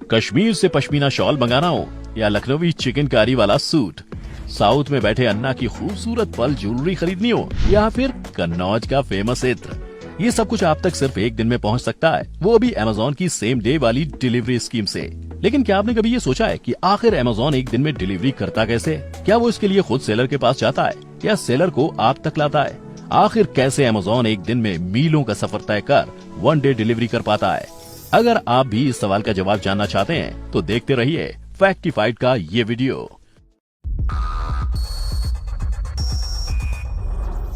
कश्मीर से पश्मीना शॉल मंगाना हो या लखनवी चिकनकारी वाला सूट, साउथ में बैठे अन्ना की खूबसूरत पल ज्वेलरी खरीदनी हो या फिर कन्नौज का फेमस इत्र, ये सब कुछ आप तक सिर्फ एक दिन में पहुंच सकता है, वो भी अमेज़न की सेम डे वाली डिलीवरी स्कीम से। लेकिन क्या आपने कभी ये सोचा है कि आखिर अमेज़न एक दिन में डिलीवरी करता कैसे? क्या वो इसके लिए खुद सेलर के पास जाता है या सेलर को आप तक लाता है? आखिर कैसे अमेज़न एक दिन में मीलों का सफर तय कर वन डे डिलीवरी कर पाता है? अगर आप भी इस सवाल का जवाब जानना चाहते हैं तो देखते रहिए फैक्टिफाइड का ये video.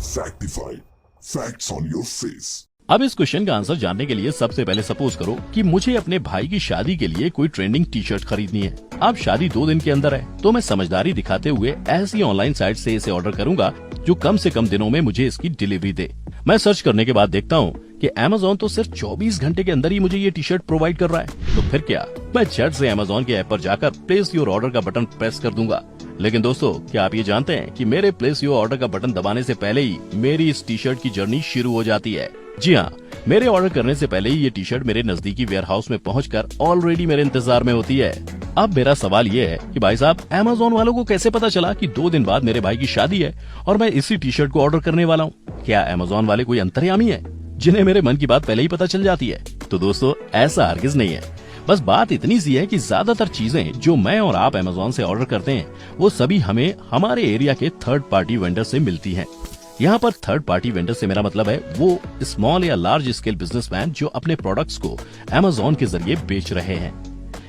Factified. Facts on your face. अब इस क्वेश्चन का आंसर जानने के लिए सबसे पहले सपोज करो कि मुझे अपने भाई की शादी के लिए कोई ट्रेंडिंग टी शर्ट खरीदनी है। अब शादी 2 दिन के अंदर है, तो मैं समझदारी दिखाते हुए ऐसी ऑनलाइन साइट से इसे ऑर्डर करूंगा जो कम से कम दिनों में मुझे इसकी डिलीवरी दे। मैं सर्च करने के बाद देखता हूँ कि अमेज़न तो सिर्फ 24 घंटे के अंदर ही मुझे ये टी शर्ट प्रोवाइड कर रहा है। तो फिर क्या, मैं झट से अमेज़न के ऐप पर जाकर प्लेस योर ऑर्डर का बटन प्रेस कर दूंगा। लेकिन दोस्तों, क्या आप ये जानते हैं कि मेरे प्लेस योर ऑर्डर का बटन दबाने से पहले ही मेरी इस टी शर्ट की जर्नी शुरू हो जाती है। जी हाँ, मेरे ऑर्डर करने से पहले ही ये टी शर्ट मेरे नजदीकी वेयर हाउस में पहुंचकर ऑलरेडी मेरे इंतजार में होती है। अब मेरा सवाल ये है कि भाई साहब, अमेज़न वालों को कैसे पता चला कि 2 दिन बाद मेरे भाई की शादी है और मैं इसी टी शर्ट को ऑर्डर करने वाला हूँ? क्या अमेज़न वाले कोई अंतर्यामी है जिन्हें मेरे मन की बात पहले ही पता चल जाती है? तो दोस्तों, ऐसा हरगिज नहीं है। बस बात इतनी सी है कि ज्यादातर चीजें जो मैं और आप अमेज़न से ऑर्डर करते हैं वो सभी हमें हमारे एरिया के थर्ड पार्टी वेंडर से मिलती हैं। यहाँ पर थर्ड पार्टी वेंडर से मेरा मतलब है वो स्मॉल या लार्ज स्केल बिजनेसमैन जो अपने प्रोडक्ट्स को अमेज़न के जरिए बेच रहे हैं।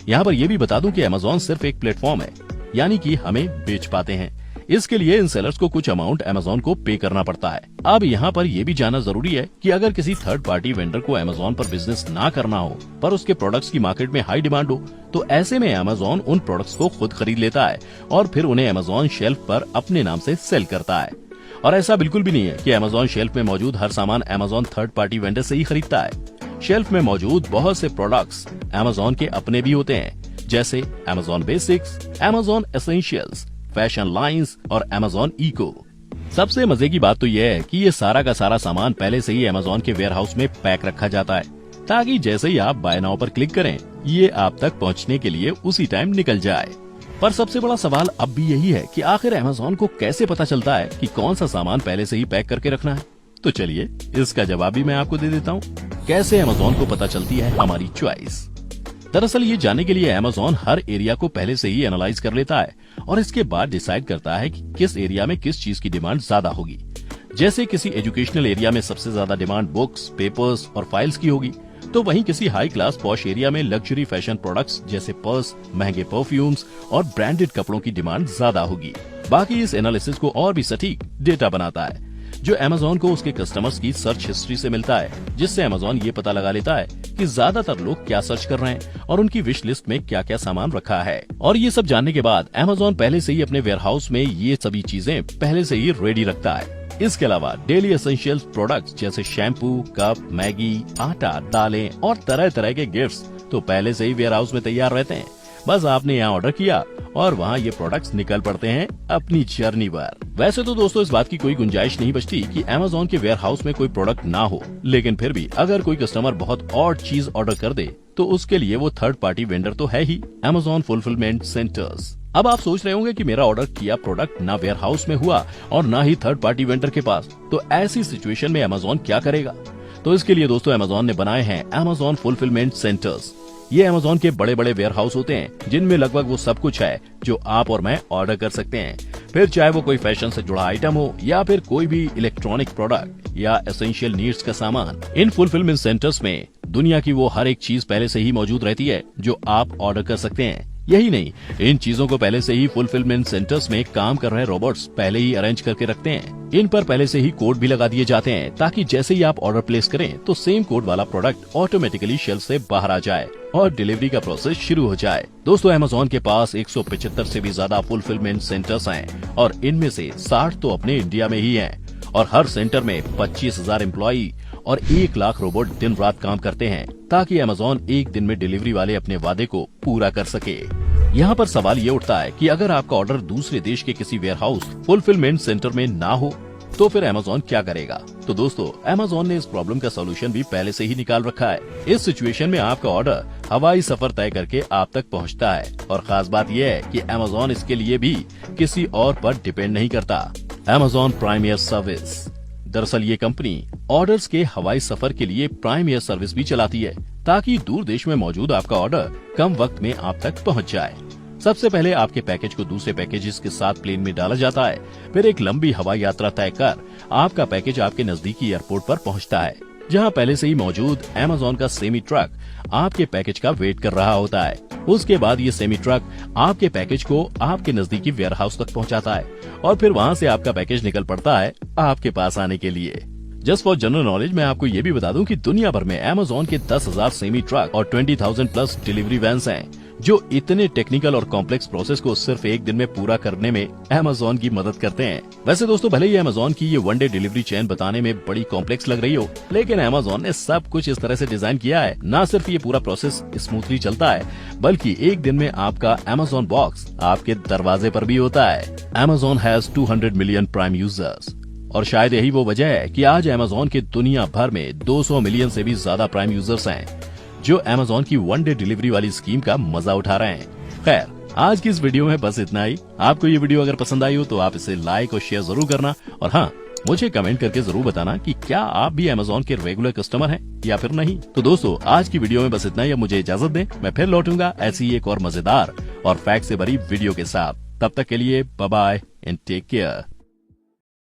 यहाँ पर यह भी बता दूं कि अमेज़न सिर्फ एक प्लेटफॉर्म है, यानी कि हमें बेच पाते हैं। इसके लिए इन सेलर्स को कुछ अमाउंट अमेज़न को पे करना पड़ता है। अब यहाँ पर यह भी जानना जरूरी है कि अगर किसी थर्ड पार्टी वेंडर को अमेज़न पर बिजनेस ना करना हो पर उसके प्रोडक्ट्स की मार्केट में हाई डिमांड हो, तो ऐसे में अमेज़न उन प्रोडक्ट्स को खुद खरीद लेता है और फिर उन्हें अमेज़न शेल्फ पर अपने नाम से सेल करता है। और ऐसा बिल्कुल भी नहीं है कि अमेज़न शेल्फ में मौजूद हर सामान अमेज़न थर्ड पार्टी वेंडर से ही खरीदता है। शेल्फ में मौजूद बहुत से प्रोडक्ट्स अमेज़न के अपने भी होते हैं, जैसे Amazon basics, Amazon essentials, fashion lines और अमेज़न इको। सबसे मजे की बात तो यह है कि ये सारा का सारा सामान पहले से ही अमेज़न के वेयर हाउस में पैक रखा जाता है, ताकि जैसे ही आप बाय नाउ पर क्लिक करें ये आप तक पहुंचने के लिए उसी टाइम निकल जाए। पर सबसे बड़ा सवाल अब भी यही है कि आखिर अमेज़न को कैसे पता चलता है कि कौन सा सामान पहले से ही पैक करके रखना है? तो चलिए इसका जवाब भी मैं आपको दे देता हूँ। कैसे अमेज़न को पता चलती है हमारी चॉइस? दरअसल ये जानने के लिए अमेज़न हर एरिया को पहले से ही एनालाइज कर लेता है और इसके बाद डिसाइड करता है कि किस एरिया में किस चीज की डिमांड ज्यादा होगी। जैसे किसी एजुकेशनल एरिया में सबसे ज्यादा डिमांड बुक्स, पेपर्स और फाइल्स की होगी, तो वहीं किसी हाई क्लास पॉश एरिया में लग्जरी फैशन प्रोडक्ट्स जैसे पर्स, महंगे परफ्यूम्स और ब्रांडेड कपड़ों की डिमांड ज्यादा होगी। बाकी इस एनालिसिस को और भी सटीक डेटा बनाता है जो अमेज़न को उसके कस्टमर्स की सर्च हिस्ट्री से मिलता है, जिससे अमेज़न ये पता लगा लेता है कि ज्यादातर लोग क्या सर्च कर रहे हैं और उनकी विश लिस्ट में क्या क्या सामान रखा है। और ये सब जानने के बाद अमेज़न पहले से ही अपने वेयर हाउस में ये सभी चीजें पहले से ही रेडी रखता है। इसके अलावा डेली एसेंशियल प्रोडक्ट्स जैसे शैम्पू, कप, मैगी, आटा, दालें और तरह तरह के गिफ्ट्स तो पहले से ही वेयर हाउस में तैयार रहते हैं। बस आपने यहाँ ऑर्डर किया और वहाँ ये प्रोडक्ट्स निकल पड़ते हैं अपनी जर्नी पर। वैसे तो दोस्तों इस बात की कोई गुंजाइश नहीं बचती कि अमेज़न के वेयर हाउस में कोई प्रोडक्ट ना हो, लेकिन फिर भी अगर कोई कस्टमर बहुत ऑड चीज ऑर्डर कर दे तो उसके लिए वो थर्ड पार्टी वेंडर तो है ही, अमेज़न फुलफिलमेंट सेंटर्स। अब आप सोच रहे होंगे कि मेरा ऑर्डर किया प्रोडक्ट ना वेयर हाउस में हुआ और ना ही थर्ड पार्टी वेंडर के पास, तो ऐसी सिचुएशन में अमेज़न क्या करेगा? तो इसके लिए दोस्तों अमेज़न ने बनाए हैं अमेज़न फुलफिलमेंट सेंटर्स। ये अमेज़न के बड़े बड़े वेयर हाउस होते हैं जिनमें लगभग वो सब कुछ है जो आप और मैं ऑर्डर कर सकते हैं, फिर चाहे वो कोई फैशन से जुड़ा आइटम हो या फिर कोई भी इलेक्ट्रॉनिक प्रोडक्ट या एसेंशियल नीड्स का सामान। इन फुलफिलमेंट सेंटर्स में दुनिया की वो हर एक चीज पहले से ही मौजूद रहती है जो आप ऑर्डर कर सकते हैं। यही नहीं, इन चीजों को पहले से ही फुलफिलमेंट सेंटर्स में काम कर रहे रोबोट्स पहले ही अरेंज करके रखते हैं। इन पर पहले से ही कोड भी लगा दिए जाते हैं ताकि जैसे ही आप ऑर्डर प्लेस करें तो सेम कोड वाला प्रोडक्ट ऑटोमेटिकली शेल्फ से बाहर आ जाए और डिलीवरी का प्रोसेस शुरू हो जाए। दोस्तों अमेज़न के पास 175 से भी ज्यादा फुलफिलमेंट सेंटर्स हैं और इनमें से 60 तो अपने इंडिया में ही हैं और हर सेंटर में 25,000 एम्प्लॉई और 1 लाख रोबोट दिन रात काम करते हैं ताकि अमेज़न एक दिन में डिलीवरी वाले अपने वादे को पूरा कर सके। यहाँ पर सवाल ये उठता है कि अगर आपका ऑर्डर दूसरे देश के किसी वेयर हाउस फुलफिलमेंट सेंटर में ना हो तो फिर Amazon क्या करेगा? तो दोस्तों, Amazon ने इस प्रॉब्लम का सॉल्यूशन भी पहले से ही निकाल रखा है। इस सिचुएशन में आपका ऑर्डर हवाई सफर तय करके आप तक पहुंचता है और खास बात यह है कि Amazon इसके लिए भी किसी और पर डिपेंड नहीं करता। Amazon प्राइम एयर सर्विस, दरअसल ये कंपनी ऑर्डर्स के हवाई सफर के लिए प्राइम एयर सर्विस भी चलाती है ताकि दूर देश में मौजूद आपका ऑर्डर कम वक्त में आप तक पहुंच जाए। सबसे पहले आपके पैकेज को दूसरे पैकेजेस के साथ प्लेन में डाला जाता है, फिर एक लंबी हवाई यात्रा तय कर आपका पैकेज आपके नजदीकी एयरपोर्ट पर पहुंचता है, जहां पहले से ही मौजूद Amazon का सेमी ट्रक आपके पैकेज का वेट कर रहा होता है। उसके बाद ये सेमी ट्रक आपके पैकेज को आपके नजदीकी वेयर हाउस तक पहुंचाता है और फिर वहां से आपका पैकेज निकल पड़ता है आपके पास आने के लिए। जस्ट फॉर जनरल नॉलेज मैं आपको ये भी बता दूं कि दुनिया भर में Amazon के 10,000 सेमी ट्रक और 20,000 प्लस डिलीवरी वैन्स हैं, जो इतने टेक्निकल और कॉम्प्लेक्स प्रोसेस को सिर्फ एक दिन में पूरा करने में Amazon की मदद करते हैं। वैसे दोस्तों, भले ही Amazon की ये वन डे डिलीवरी चेन बताने में बड़ी कॉम्प्लेक्स लग रही हो, लेकिन Amazon ने सब कुछ इस तरह से डिजाइन किया है, न सिर्फ ये पूरा प्रोसेस स्मूथली चलता है, बल्कि एक दिन में आपका Amazon बॉक्स आपके दरवाजे पर भी होता है। Amazon has 200 million prime users और शायद यही वो वजह है कि आज Amazon के दुनिया भर में 200 मिलियन से भी ज्यादा प्राइम यूजर्स हैं, जो Amazon की वन डे डिलीवरी वाली स्कीम का मजा उठा रहे हैं। खैर, आज की इस वीडियो में बस इतना ही। आपको ये वीडियो अगर पसंद आई हो तो आप इसे लाइक और शेयर जरूर करना और हाँ, मुझे कमेंट करके जरूर बताना कि क्या आप भी Amazon के रेगुलर कस्टमर हैं या फिर नहीं। तो दोस्तों, आज की वीडियो में बस इतना ही। अब मुझे इजाजत दें, मैं फिर लौटूंगा ऐसी एक और मजेदार और फैक्ट से भरी वीडियो के साथ। तब तक के लिए bye bye and take care.